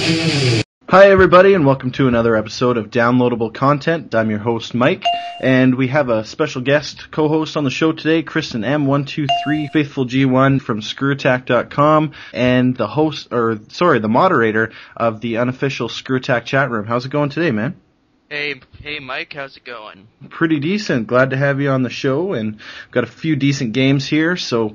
Hi everybody, and welcome to another episode of Downloadable Content. I'm your host Mike, and we have a special guest co-host on the show today, Kristen M123, Faithful G1 from screwattack.com, and the moderator of the unofficial Screwattack chat room. How's it going today, man? Hey Mike, how's it going? Pretty decent. Glad to have you on the show, and got a few decent games here. So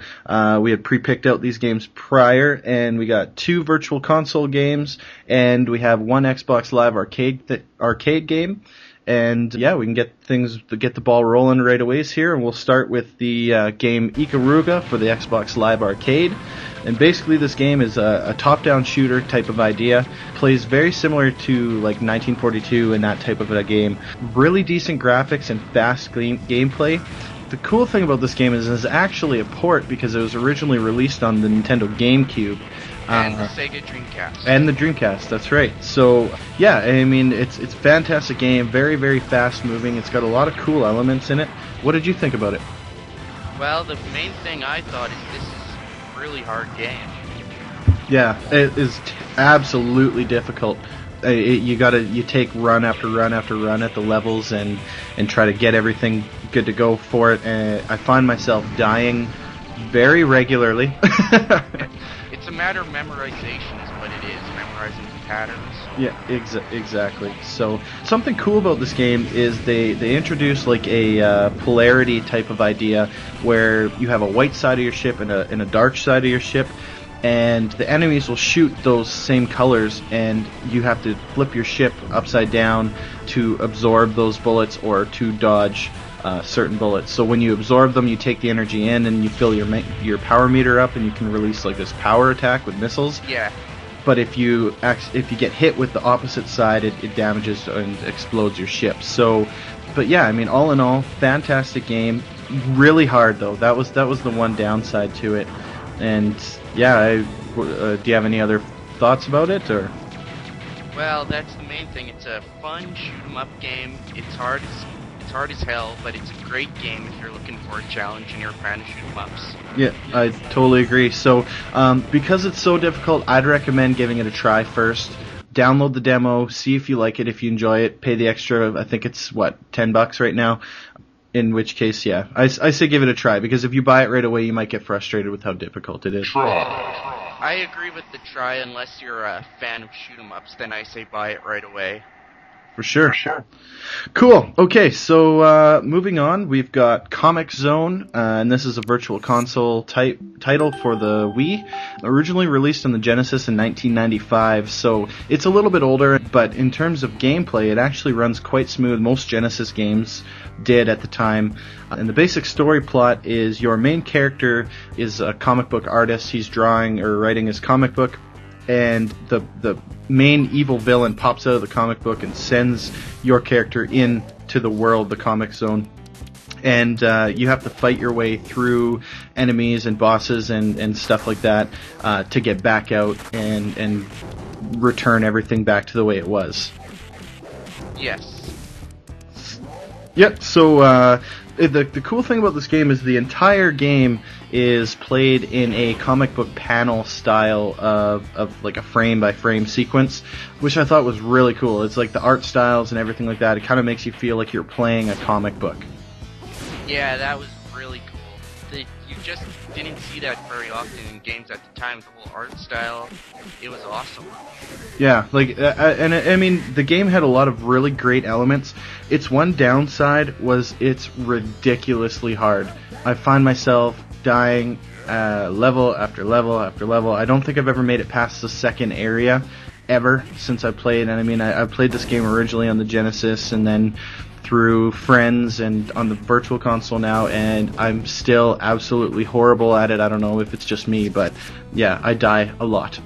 we had pre-picked out these games prior, and we got 2 virtual console games, and we have 1 Xbox Live arcade game. And yeah, we can get the ball rolling right away here, and we'll start with the game Ikaruga for the Xbox Live Arcade. And basically this game is a top-down shooter type of idea. Plays very similar to like 1942 and that type of a game. Really decent graphics and fast gameplay. The cool thing about this game is it's actually a port because it was originally released on the Nintendo GameCube. And the Sega Dreamcast. And the Dreamcast, that's right. So, yeah, I mean, it's a fantastic game, very, very fast-moving. It's got a lot of cool elements in it. What did you think about it? Well, the main thing I thought is this is a really hard game. Yeah, it is absolutely difficult. You take run after run after run at the levels and try to get everything good to go for it. And I find myself dying very regularly. It's a matter of memorization is what it is, memorizing the patterns. Yeah, exactly. So something cool about this game is they introduce like a polarity type of idea where you have a white side of your ship and a dark side of your ship, and the enemies will shoot those same colors, and you have to flip your ship upside down to absorb those bullets or to dodge certain bullets. So when you absorb them, you take the energy in and you fill your power meter up, and you can release like this power attack with missiles. Yeah. But if you get hit with the opposite side, it damages and explodes your ship. So, but yeah, I mean, all in all, fantastic game. Really hard though. That was the one downside to it. And yeah, do you have any other thoughts about it, or? Well, that's the main thing. It's a fun shoot 'em up game. It's hard as hell, but it's a great game if you're looking for a challenge and you're a fan of shoot 'em ups. Yeah, I totally agree. So, because it's so difficult, I'd recommend giving it a try first. Download the demo, see if you like it, if you enjoy it. Pay the extra, I think it's, $10 right now? In which case, yeah, I say give it a try, because if you buy it right away, you might get frustrated with how difficult it is. I agree with the try unless you're a fan of shoot 'em ups, then I say buy it right away. For sure. Cool. Okay, so moving on, we've got Comix Zone, and this is a virtual console title for the Wii, originally released on the Genesis in 1995, so it's a little bit older, but in terms of gameplay, it actually runs quite smooth. Most Genesis games did at the time. And the basic story plot is your main character is a comic book artist. He's drawing or writing his comic book, and the main evil villain pops out of the comic book and sends your character into the world, the Comix Zone. And you have to fight your way through enemies and bosses and stuff like that to get back out and return everything back to the way it was. Yes. Yep, so the cool thing about this game is the entire game is played in a comic book panel style of like a frame-by-frame sequence, which I thought was really cool. It's like the art styles and everything like that. It kind of makes you feel like you're playing a comic book. Yeah, that was really cool. You just didn't see that very often in games at the time. The whole art style, it was awesome. Yeah, I mean, the game had a lot of really great elements. Its one downside was it's ridiculously hard. I find myself dying level after level after level. I don't think I've ever made it past the second area ever since I played. And I mean, I played this game originally on the Genesis and then through friends and on the virtual console now, and I'm still absolutely horrible at it. I don't know if it's just me, but yeah, I die a lot.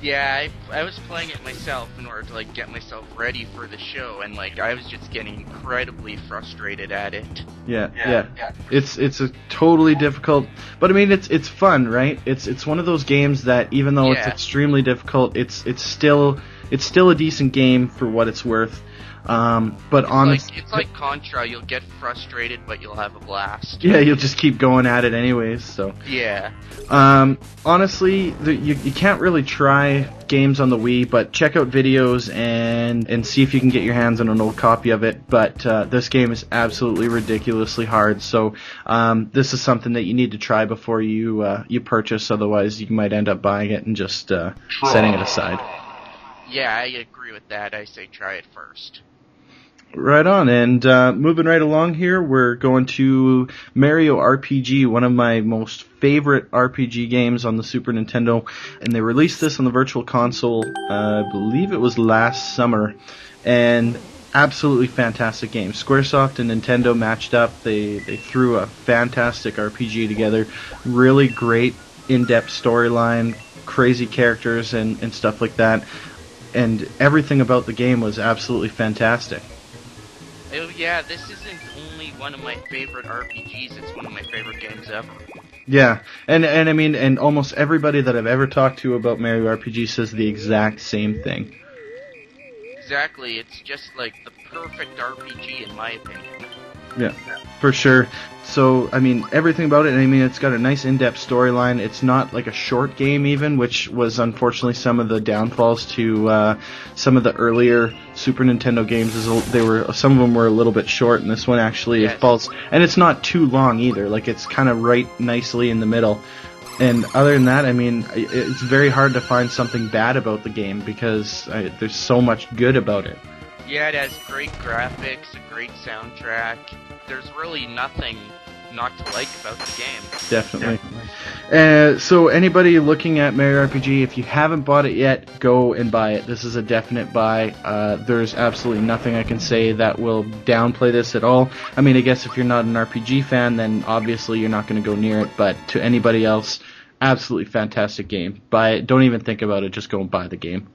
Yeah, I was playing it myself in order to get myself ready for the show, and I was just getting incredibly frustrated at it. Yeah. It's a totally difficult, but I mean it's fun, right? It's one of those games that even though it's extremely difficult, it's still a decent game for what it's worth. But honestly, it's like Contra. You'll get frustrated, but you'll have a blast. Yeah, you'll just keep going at it anyways. So yeah. Honestly, you can't really try buy games on the Wii, but check out videos and see if you can get your hands on an old copy of it. But this game is absolutely ridiculously hard, so this is something that you need to try before you purchase. Otherwise, you might end up buying it and just setting it aside. Yeah, I agree with that. I say try it first. Right on, and moving right along here, we're going to Mario RPG, one of my most favorite RPG games on the Super Nintendo, and they released this on the Virtual Console, I believe it was last summer, and absolutely fantastic game. Squaresoft and Nintendo matched up, they threw a fantastic RPG together, really great in-depth storyline, crazy characters and stuff like that, and everything about the game was absolutely fantastic. Oh yeah, this isn't only one of my favorite RPGs, it's one of my favorite games ever. Yeah, and I mean, and almost everybody that I've ever talked to about Mario RPG says the exact same thing. Exactly, it's just like the perfect RPG in my opinion. Yeah, for sure. So, I mean, everything about it, I mean, it's got a nice in-depth storyline. It's not like a short game even, which was unfortunately some of the downfalls to some of the earlier Super Nintendo games. Some of them were a little bit short, and this one actually falls. And it's not too long either. Like, it's kind of right nicely in the middle. And other than that, I mean, it's very hard to find something bad about the game because there's so much good about it. Yeah, it has great graphics, a great soundtrack. There's really nothing not to like about the game. Definitely. So anybody looking at Mario RPG, if you haven't bought it yet, go and buy it. This is a definite buy. There's absolutely nothing I can say that will downplay this at all. I mean, I guess if you're not an RPG fan, then obviously you're not going to go near it, but to anybody else, absolutely fantastic game. Buy it. Don't even think about it. Just go and buy the game.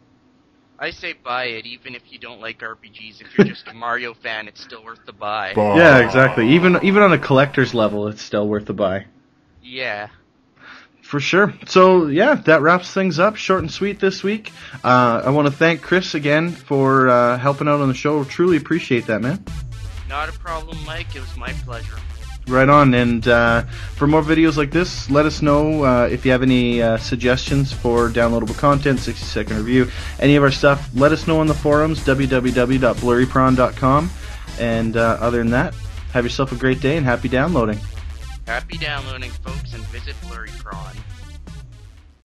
I say buy it, even if you don't like RPGs. If you're just a Mario fan, it's still worth the buy. Yeah, exactly. Even on a collector's level, it's still worth the buy. Yeah. For sure. So, yeah, that wraps things up. Short and sweet this week. I want to thank Chris again for helping out on the show. Truly appreciate that, man. Not a problem, Mike. It was my pleasure. Right on, and for more videos like this, let us know if you have any suggestions for downloadable content, 60-second review, any of our stuff. Let us know on the forums, www.blurryprawn.com, and other than that, have yourself a great day and happy downloading. Happy downloading, folks, and visit Blurry Prawn.